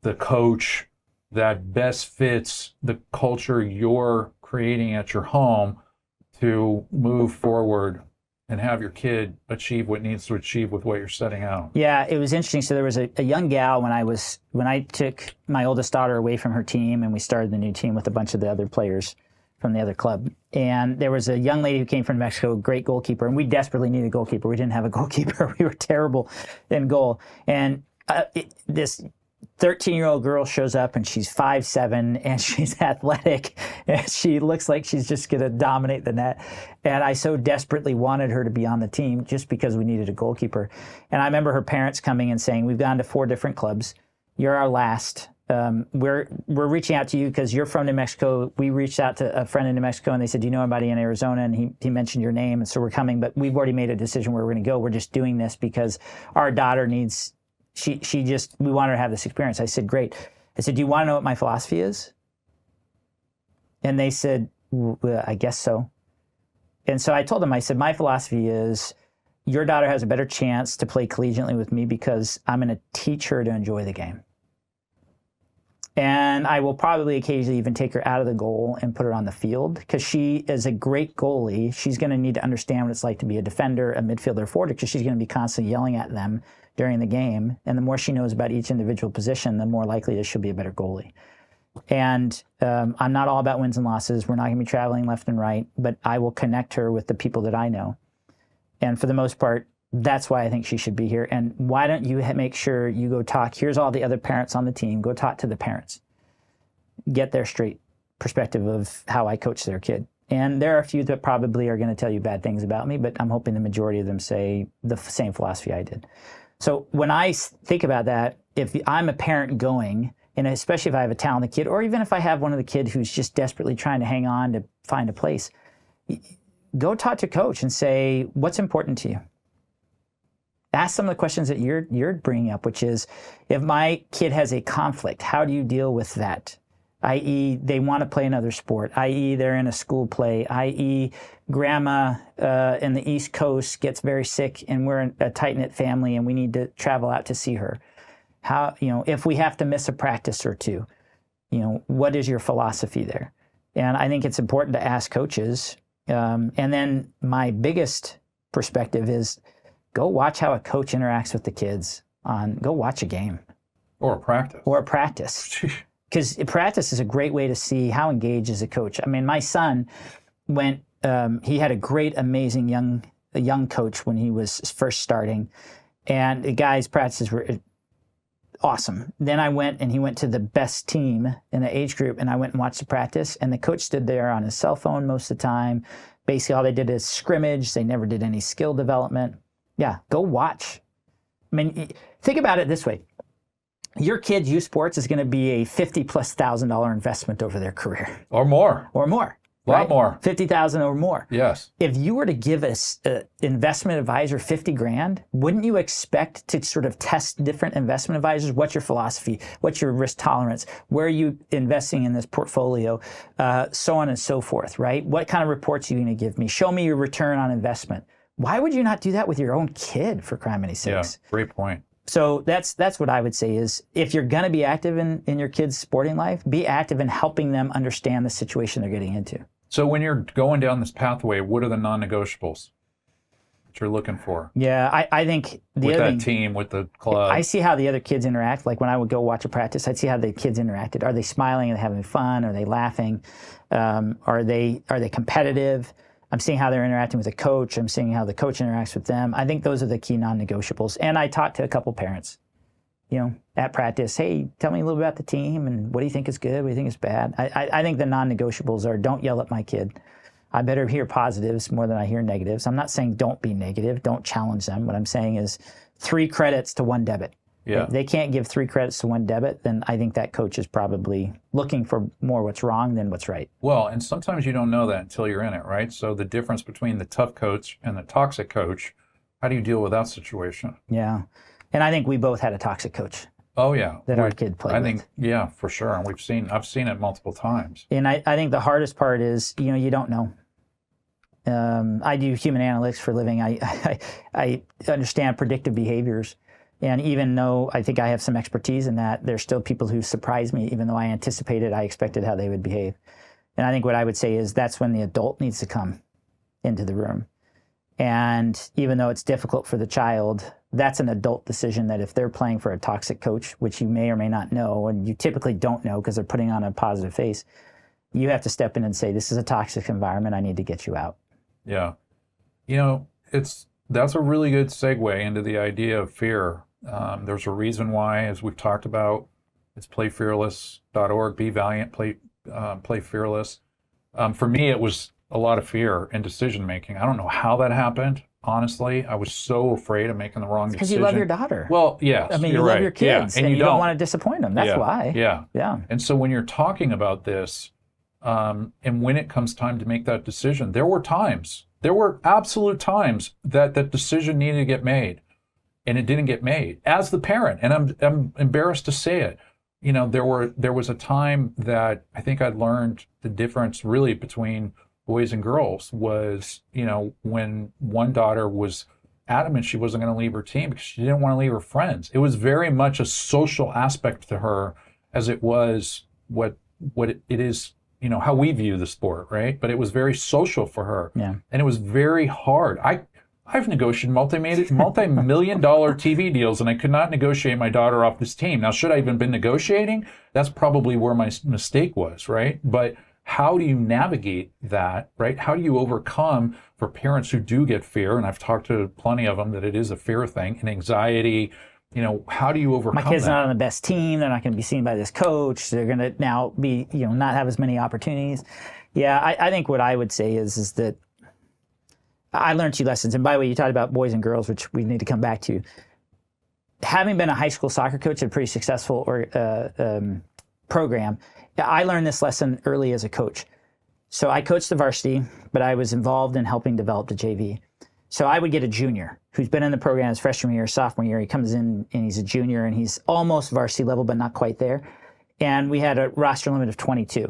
the coach that best fits the culture you're creating at your home to move forward and have your kid achieve what needs to achieve with what you're setting out? Yeah, it was interesting. So there was a young gal when I took my oldest daughter away from her team and we started the new team with a bunch of the other players from the other club. And there was a young lady who came from Mexico, great goalkeeper, and we desperately needed a goalkeeper. We didn't have a goalkeeper. We were terrible in goal. And this 13-year-old girl shows up and she's 5'7" and she's athletic and she looks like she's just going to dominate the net. And I so desperately wanted her to be on the team just because we needed a goalkeeper. And I remember her parents coming and saying, "We've gone to 4 different clubs. You're our last. We're reaching out to you because you're from New Mexico." We reached out to a friend in New Mexico and they said, "Do you know anybody in Arizona?" And he mentioned your name. And so we're coming, but we've already made a decision where we're going to go. We're just doing this because our daughter needs, we want her to have this experience. I said, "Great." I said, "Do you want to know what my philosophy is?" And they said, "Well, I guess so." And so I told them, I said, "My philosophy is your daughter has a better chance to play collegiately with me because I'm going to teach her to enjoy the game. And I will probably occasionally even take her out of the goal and put her on the field because she is a great goalie. She's going to need to understand what it's like to be a defender, a midfielder, forward, because she's going to be constantly yelling at them during the game. And the more she knows about each individual position, the more likely that she'll be a better goalie." And I'm not all about wins and losses. We're not going to be traveling left and right, but I will connect her with the people that I know. And for the most part, that's why I think she should be here. And why don't you make sure you go talk? Here's all the other parents on the team. Go talk to the parents. Get their straight perspective of how I coach their kid. And there are a few that probably are going to tell you bad things about me, but I'm hoping the majority of them say the same philosophy I did. So when I think about that, if I'm a parent going, and especially if I have a talented kid, or even if I have one of the kids who's just desperately trying to hang on to find a place, go talk to coach and say, "What's important to you?" Ask some of the questions that you're bringing up, which is, if my kid has a conflict, how do you deal with that? I.e., they want to play another sport, i.e., they're in a school play, i.e., grandma in the East Coast gets very sick and we're a tight-knit family and we need to travel out to see her. How, if we have to miss a practice or two, what is your philosophy there? And I think it's important to ask coaches. And then my biggest perspective is, go watch how a coach interacts with the kids go watch a game. Or a practice. Because practice is a great way to see how engaged is a coach. I mean, my son went, he had a great, amazing young coach when he was first starting. And the guys' practices were awesome. Then I went and he went to the best team in the age group and I went and watched the practice. And the coach stood there on his cell phone most of the time. Basically, all they did is scrimmage. They never did any skill development. Yeah, go watch. I mean, think about it this way. Your kid's youth sports is going to be a $50,000+ investment over their career. Or more. Or more. A lot more. 50,000 or more. Yes. If you were to give an investment advisor $50,000, wouldn't you expect to sort of test different investment advisors? What's your philosophy? What's your risk tolerance? Where are you investing in this portfolio? So on and so forth, right? What kind of reports are you going to give me? Show me your return on investment. Why would you not do that with your own kid, for criminy sakes? Yeah, great point. So that's what I would say is, if you're going to be active in your kid's sporting life, be active in helping them understand the situation they're getting into. So when you're going down this pathway, what are the non-negotiables that you're looking for? Yeah, I think with that team, with the club. I see how the other kids interact. Like when I would go watch a practice, I'd see how the kids interacted. Are they smiling and having fun? Are they laughing? Are they competitive? I'm seeing how they're interacting with the coach. I'm seeing how the coach interacts with them. I think those are the key non-negotiables. And I talked to a couple parents, at practice. Hey, tell me a little bit about the team and what do you think is good? What do you think is bad? I think the non-negotiables are, don't yell at my kid. I better hear positives more than I hear negatives. I'm not saying don't be negative, don't challenge them. What I'm saying is 3 credits to 1 debit. Yeah. If they can't give 3 credits to 1 debit, then I think that coach is probably looking for more what's wrong than what's right. Well, and sometimes you don't know that until you're in it, right? So the difference between the tough coach and the toxic coach, how do you deal with that situation? Yeah. And I think we both had a toxic coach. Oh, yeah. That our kid played with. Yeah, for sure. And I've seen it multiple times. And I think the hardest part is, you don't know. I do human analytics for a living. I understand predictive behaviors. And even though I think I have some expertise in that, there's still people who surprise me, even though I expected how they would behave. And I think what I would say is that's when the adult needs to come into the room. And even though it's difficult for the child, that's an adult decision that if they're playing for a toxic coach, which you may or may not know, and you typically don't know because they're putting on a positive face, you have to step in and say, this is a toxic environment. I need to get you out. Yeah. That's a really good segue into the idea of fear. There's a reason why, as we've talked about, it's playfearless.org, be valiant, play fearless. For me, it was a lot of fear and decision making. I don't know how that happened. Honestly, I was so afraid of making the wrong decision. Because you love your daughter. Well, yes, I mean, you're you right. love your kids, and you don't want to disappoint them. That's why. Yeah. Yeah. And so when you're talking about this, and when it comes time to make that decision, there were absolute times that that decision needed to get made, and it didn't get made. As the parent, and I'm embarrassed to say it, there was a time that I think I learned the difference really between boys and girls was, when one daughter was adamant she wasn't going to leave her team because she didn't want to leave her friends. It was very much a social aspect to her as it was what it is, how we view the sport, right? But it was very social for her. Yeah. And it was very hard. I've negotiated multi-million-dollar TV deals, and I could not negotiate my daughter off this team. Now, should I even been negotiating? That's probably where my mistake was, right? But how do you navigate that, right? How do you overcome for parents who do get fear? And I've talked to plenty of them that it is a fear thing, and anxiety. How do you overcome that? My kid's not on the best team. They're not going to be seen by this coach. They're going to now be, not have as many opportunities. Yeah, I think what I would say is that I learned 2 lessons. And by the way, you talked about boys and girls, which we need to come back to. Having been a high school soccer coach at a pretty successful program, I learned this lesson early as a coach. So I coached the varsity, but I was involved in helping develop the JV. So I would get a junior who's been in the program his freshman year, sophomore year. He comes in and he's a junior and he's almost varsity level, but not quite there. And we had a roster limit of 22.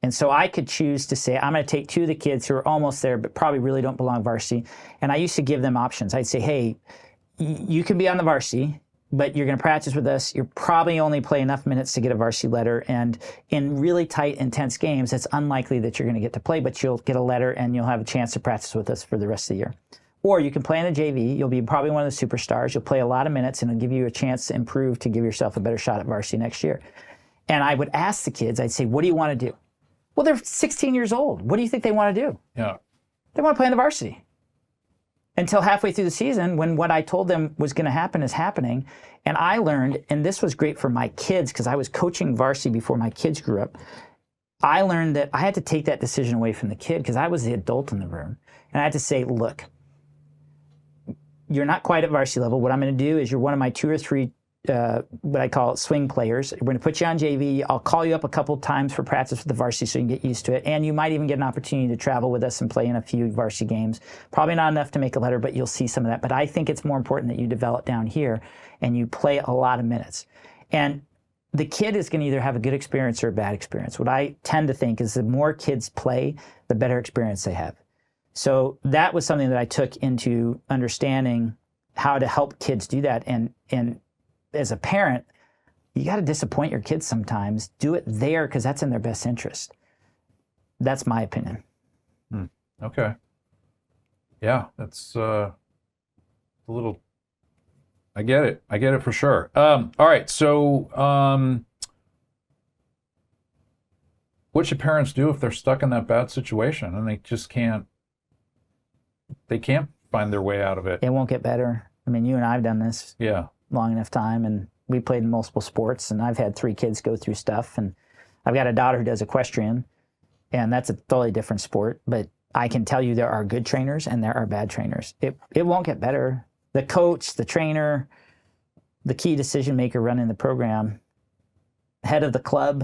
And so I could choose to say, I'm going to take 2 of the kids who are almost there, but probably really don't belong varsity. And I used to give them options. I'd say, hey, you can be on the varsity, but you're going to practice with us. You're probably only play enough minutes to get a varsity letter. And in really tight, intense games, it's unlikely that you're going to get to play, but you'll get a letter and you'll have a chance to practice with us for the rest of the year. Or you can play in the JV. You'll be probably one of the superstars. You'll play a lot of minutes and it'll give you a chance to improve to give yourself a better shot at varsity next year. And I would ask the kids, I'd say, what do you want to do? Well, they're 16 years old. What do you think they want to do? Yeah. They want to play in the varsity. Until halfway through the season, when what I told them was going to happen is happening. And I learned, and this was great for my kids because I was coaching varsity before my kids grew up. I learned that I had to take that decision away from the kid because I was the adult in the room. And I had to say, look, you're not quite at varsity level. What I'm going to do is you're one of my 2 or 3 what I call swing players. We're going to put you on JV. I'll call you up a couple times for practice with the varsity so you can get used to it. And you might even get an opportunity to travel with us and play in a few varsity games. Probably not enough to make a letter, but you'll see some of that. But I think it's more important that you develop down here and you play a lot of minutes. And the kid is going to either have a good experience or a bad experience. What I tend to think is the more kids play, the better experience they have. So that was something that I took into understanding how to help kids do that. And as a parent, you got to disappoint your kids sometimes. Do it there because that's in their best interest. That's my opinion. Okay. Yeah, that's a little. I get it. I get it for sure. All right. So, what should parents do if they're stuck in that bad situation and they just can't? They can't find their way out of it. It won't get better. I mean, you and I have done this. Yeah. Long enough time, and we played in multiple sports, and I've had 3 kids go through stuff, and I've got a daughter who does equestrian, and that's a totally different sport, but I can tell you there are good trainers and there are bad trainers. It won't get better. The coach, the trainer, the key decision maker running the program, head of the club,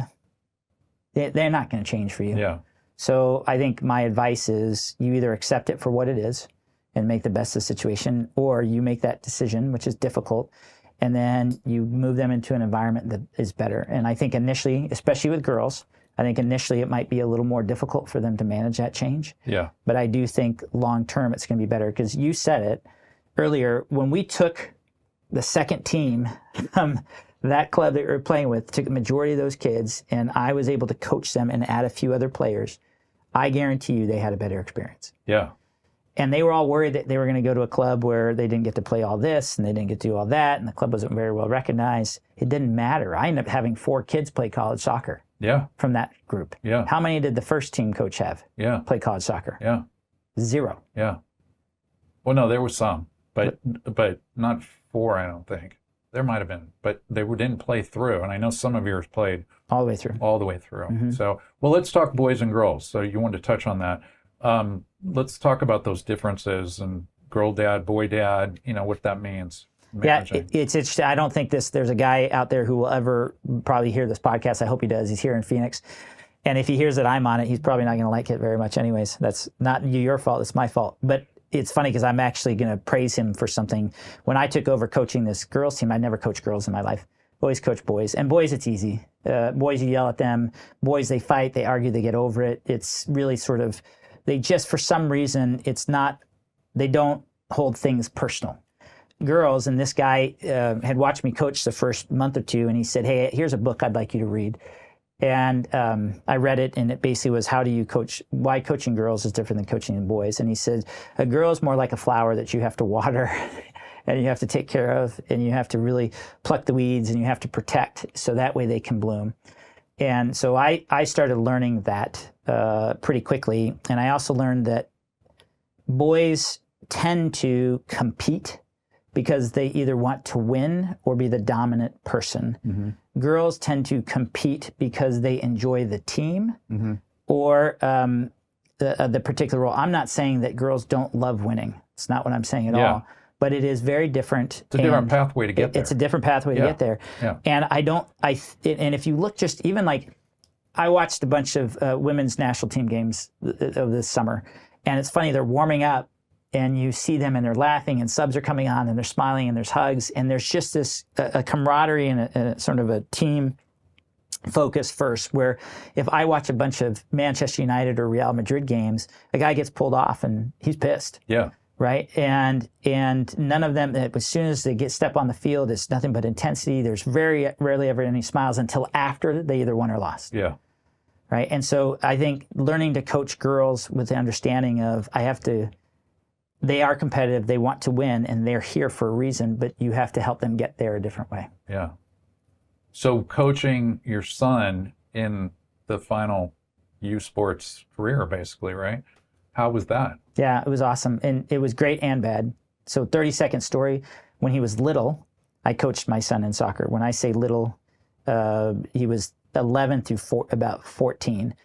they're not going to change for you. Yeah. So I think my advice is you either accept it for what it is and make the best of the situation, or you make that decision, which is difficult, and then you move them into an environment that is better. And I think initially, especially with girls, I think initially it might be a little more difficult for them to manage that change. Yeah. But I do think long term it's going to be better, because you said it earlier, when we took the second team, that club that we were playing with took the majority of those kids, and I was able to coach them and add a few other players. I guarantee you they had a better experience. Yeah. And they were all worried that they were going to go to a club where they didn't get to play all this and they didn't get to do all that, and the club wasn't very well recognized. It didn't matter. I ended up having 4 kids play college soccer. Yeah. From that group. Yeah. How many did the first team coach have? Yeah. Play college soccer? Yeah. 0. Yeah. Well, no, there was some, but not 4, I don't think. There might have been, but they didn't play through. And I know some of yours played all the way through. All the way through. Mm-hmm. So, well, let's talk boys and girls. So you wanted to touch on that. Let's talk about those differences and girl dad, boy dad, what that means. Managing. Yeah, it's interesting. I don't think there's a guy out there who will ever probably hear this podcast. I hope he does. He's here in Phoenix. And if he hears that I'm on it, he's probably not going to like it very much anyways. That's not your fault. It's my fault. But it's funny because I'm actually going to praise him for something. When I took over coaching this girls team, I never coached girls in my life. Always coach boys. And boys, it's easy. Boys, you yell at them. Boys, they fight, they argue, they get over it. It's really sort of, they just, for some reason, they don't hold things personal. Girls, and this guy had watched me coach the first month or two, and he said, hey, here's a book I'd like you to read. And I read it, and it basically was why coaching girls is different than coaching boys. And he said, a girl is more like a flower that you have to water and you have to take care of, and you have to really pluck the weeds, and you have to protect so that way they can bloom. And so I started learning that pretty quickly. And I also learned that boys tend to compete because they either want to win or be the dominant person. Mm-hmm. Girls tend to compete because they enjoy the team mm-hmm. or the particular role. I'm not saying that girls don't love winning. It's not what I'm saying at all. But it is very different. It's a different pathway to get there. It's a different pathway to get there. Yeah. And and if you look just even like, I watched a bunch of women's national team games of this summer, and it's funny, they're warming up, and you see them and they're laughing and subs are coming on and they're smiling and there's hugs and there's just this a camaraderie and a sort of a team focus first, where if I watch a bunch of Manchester United or Real Madrid games, a guy gets pulled off and he's pissed. Yeah. Right. And none of them, as soon as they step on the field, it's nothing but intensity. There's very rarely ever any smiles until after they either won or lost. Yeah. Right. And so I think learning to coach girls with the understanding of they are competitive, they want to win, and they're here for a reason, but you have to help them get there a different way. Yeah. So coaching your son in the final U Sports career, basically, right? How was that? Yeah, it was awesome. And it was great and bad. So 30-second story. When he was little, I coached my son in soccer. When I say little, he was 11 through about 14.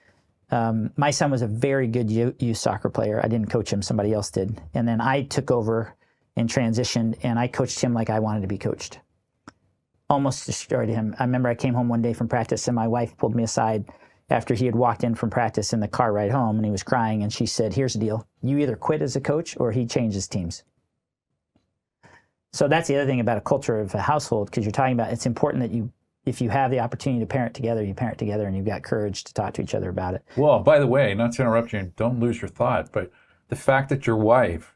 My son was a very good youth soccer player. I didn't coach him, somebody else did. And then I took over and transitioned, and I coached him like I wanted to be coached. Almost destroyed him. I remember I came home one day from practice, and my wife pulled me aside after he had walked in from practice in the car ride home, and he was crying, and she said, here's the deal. You either quit as a coach or he changes teams. So that's the other thing about a culture of a household, because you're talking about, it's important that if you have the opportunity to parent together, you parent together, and you've got courage to talk to each other about it. Well, by the way, not to interrupt you, and don't lose your thought, but the fact that your wife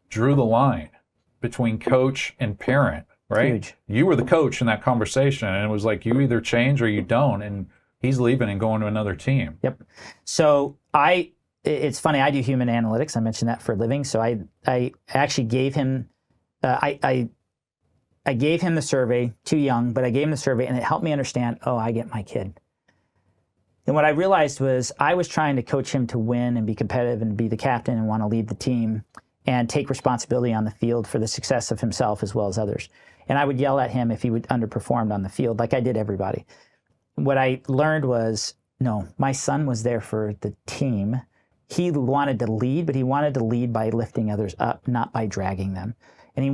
drew the line between coach and parent, right? Huge. You were the coach in that conversation, and it was like, you either change or you don't, and he's leaving and going to another team. Yep. So it's funny, I do human analytics. I mentioned that for a living. So I actually gave him, I gave him the survey, too young, but I gave him the survey, and it helped me understand, I get my kid. And what I realized was I was trying to coach him to win and be competitive and be the captain and want to lead the team and take responsibility on the field for the success of himself as well as others. And I would yell at him if he would underperformed on the field, like I did everybody. What I learned was, no, my son was there for the team, he wanted to lead, but he wanted to lead by lifting others up, not by dragging them. And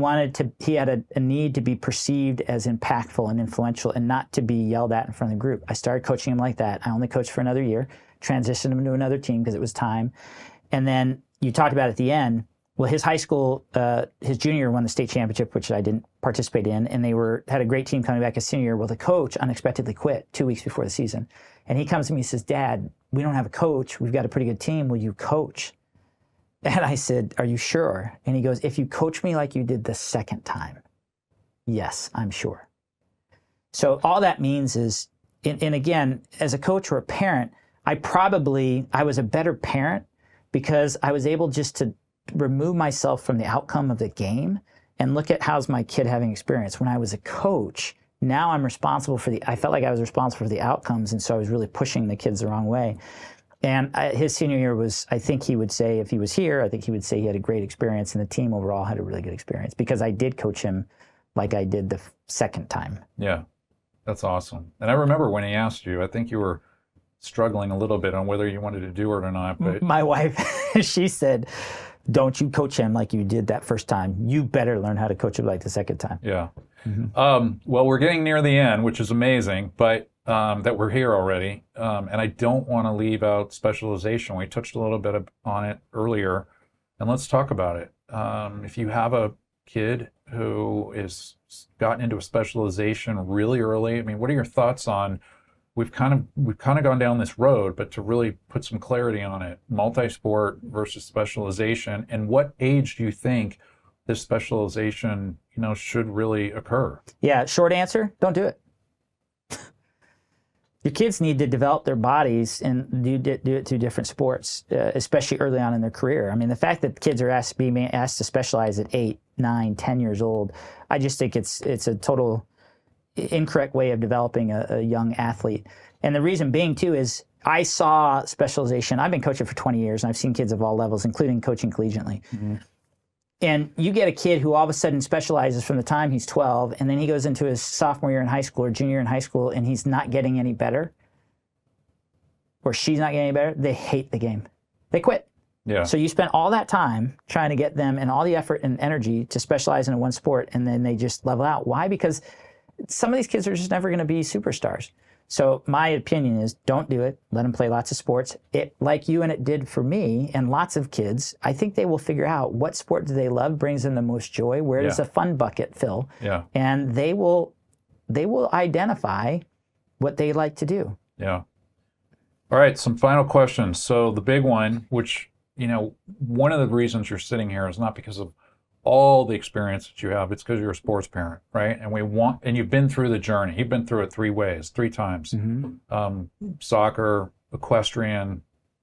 he had a need to be perceived as impactful and influential and not to be yelled at in front of the group. I started coaching him like that. I only coached for another year, transitioned him to another team because it was time. And then you talked about at the end, well, his high school, his junior year won the state championship, which I didn't participate in, and they had a great team coming back his senior year. Well, the coach unexpectedly quit 2 weeks before the season. And he comes to me and says, Dad, we don't have a coach. We've got a pretty good team. Will you coach? And I said, are you sure? And he goes, if you coach me like you did the second time, yes, I'm sure. So all that means is, and again, as a coach or a parent, I was a better parent because I was able just to remove myself from the outcome of the game and look at how's my kid having experience. When I was a coach, now I'm responsible I felt like I was responsible for the outcomes, and so I was really pushing the kids the wrong way. And his senior year was, I think he would say, if he was here, I think he would say he had a great experience, and the team overall had a really good experience because I did coach him like I did the second time. Yeah, that's awesome. And I remember when he asked you, I think you were struggling a little bit on whether you wanted to do it or not. But my wife, she said, don't you coach him like you did that first time. You better learn how to coach him like the second time. Yeah. Mm-hmm. Well, we're getting near the end, which is amazing, but that we're here already. And I don't want to leave out specialization. We touched a little bit on it earlier, and let's talk about it. If you have a kid who is gotten into a specialization really early, I mean, what are your thoughts on, we've kind of gone down this road, but to really put some clarity on it, multi-sport versus specialization, and what age do you think this specialization, should really occur? Yeah, short answer, don't do it. Your kids need to develop their bodies and do it through different sports, especially early on in their career. I mean, the fact that kids are being asked to specialize at 8, 9, 10 years old, I just think it's a total incorrect way of developing a young athlete. And the reason being, too, is I saw specialization. I've been coaching for 20 years, and I've seen kids of all levels, including coaching collegiately. Mm-hmm. And you get a kid who all of a sudden specializes from the time he's 12, and then he goes into his sophomore year in high school or junior year in high school, and he's not getting any better, or she's not getting any better. They hate the game. They quit. Yeah. So you spent all that time trying to get them and all the effort and energy to specialize in one sport, and then they just level out. Why? Because some of these kids are just never going to be superstars. So my opinion is, don't do it. Let them play lots of sports. It, like you and it did for me and lots of kids, I think they will figure out what sport do they love, brings them the most joy, where does the fun bucket fill, and they will identify what they like to do. Yeah. All right, some final questions. So the big one, which, one of the reasons you're sitting here is not because of all the experience that you have, it's because you're a sports parent, right? And you've been through the journey. You've been through it 3 times. Mm-hmm. Soccer, equestrian,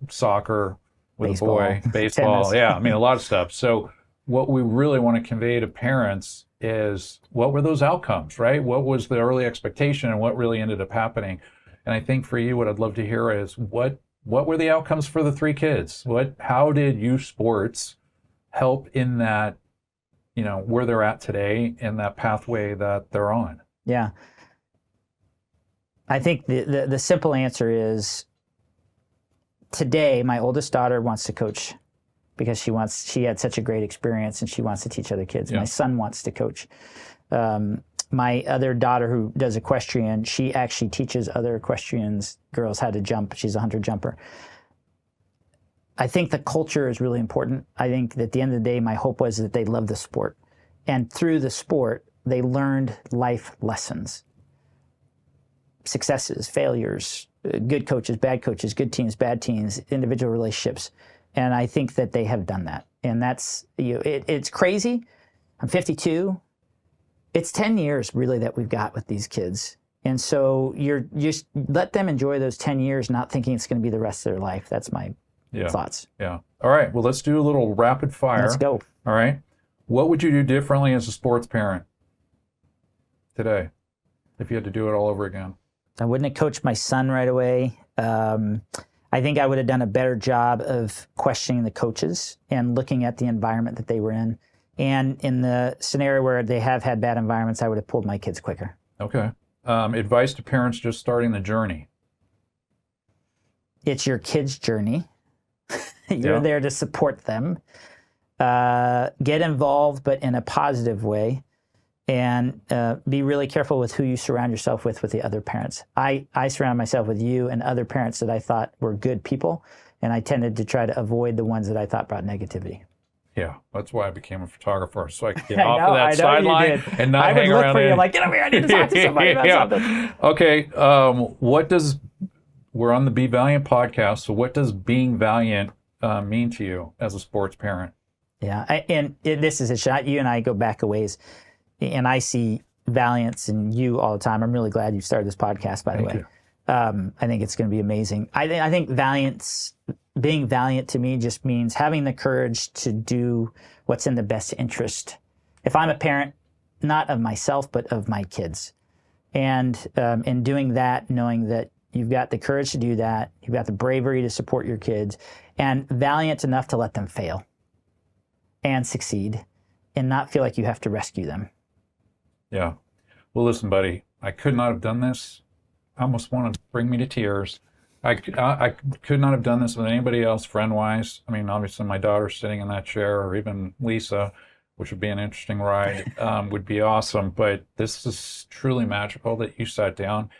soccer with baseball, a boy, baseball. Tennis. Yeah, I mean, a lot of stuff. So what we really want to convey to parents is, what were those outcomes, right? What was the early expectation and what really ended up happening? And I think for you, what I'd love to hear is, what were the outcomes for the 3 kids? How did youth sports help in that, where they're at today and that pathway that they're on? Yeah. I think the simple answer is, today my oldest daughter wants to coach because she had such a great experience and she wants to teach other kids. Yeah. My son wants to coach. My other daughter, who does equestrian, she actually teaches other equestrians, girls, how to jump. She's a hunter jumper. I think the culture is really important. I think that at the end of the day, my hope was that they loved the sport. And through the sport, they learned life lessons. Successes, failures, good coaches, bad coaches, good teams, bad teams, individual relationships. And I think that they have done that. And that's, it's crazy. I'm 52. It's 10 years, really, that we've got with these kids. And so you're just let them enjoy those 10 years, not thinking it's going to be the rest of their life. That's my thoughts. Yeah. All right. Well, let's do a little rapid fire. Let's go. All right. What would you do differently as a sports parent today if you had to do it all over again? I wouldn't have coached my son right away. I think I would have done a better job of questioning the coaches and looking at the environment that they were in. And in the scenario where they have had bad environments, I would have pulled my kids quicker. Okay. Advice to parents just starting the journey. It's your kid's journey. You're Yeah. there to support them. Get involved, but in a positive way. And be really careful with who you surround yourself with the other parents. I surround myself with you and other parents that I thought were good people, and I tended to try to avoid the ones that I thought brought negativity. Yeah, that's why I became a photographer, so I could get I off know, of that I know you sideline did. and not I would hang look around. for you like, get over here, I need to talk to somebody about something. Okay, what does, we're on the Be Valiant podcast, so what does being valiant mean to you as a sports parent? Yeah, this is a shot. You and I go back a ways, and I see Valiance in you all the time. I'm really glad you started this podcast, by the way. you. I think it's going to be amazing. I think being valiant to me just means having the courage to do what's in the best interest. If I'm a parent, not of myself, but of my kids. And in doing that, knowing that you've got the courage to do that, you've got the bravery to support your kids, and valiant enough to let them fail and succeed and not feel like you have to rescue them. Yeah. Well, listen, buddy, I could not have done this. I almost want to bring me to tears. I could not have done this with anybody else, friend-wise. I mean, obviously, my daughter sitting in that chair, or even Lisa, which would be an interesting ride, would be awesome. But this is truly magical that you sat down.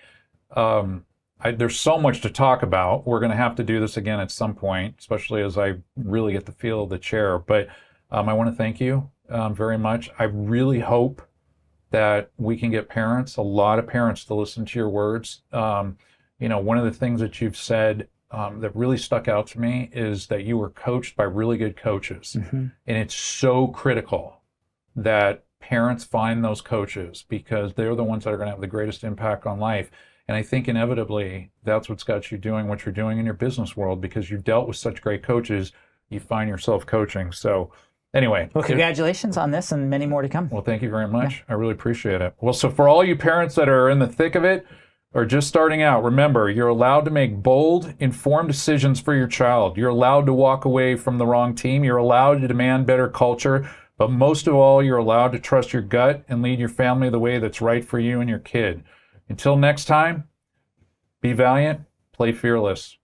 There's so much to talk about. We're going to have to do this again at some point, especially as I really get the feel of the chair. But I want to thank you very much. I really hope that we can get parents, a lot of parents, to listen to your words. One of the things that you've said that really stuck out to me is that you were coached by really good coaches. Mm-hmm. And it's so critical that parents find those coaches, because they're the ones that are going to have the greatest impact on life. And I think inevitably that's what's got you doing what you're doing in your business world, because you've dealt with such great coaches, you find yourself coaching. So anyway. Well, congratulations on this and many more to come. Well, thank you very much. Yeah. I really appreciate it. Well, so for all you parents that are in the thick of it or just starting out, remember, you're allowed to make bold, informed decisions for your child. You're allowed to walk away from the wrong team. You're allowed to demand better culture. But most of all, you're allowed to trust your gut and lead your family the way that's right for you and your kid. Until next time, be valiant, play fearless.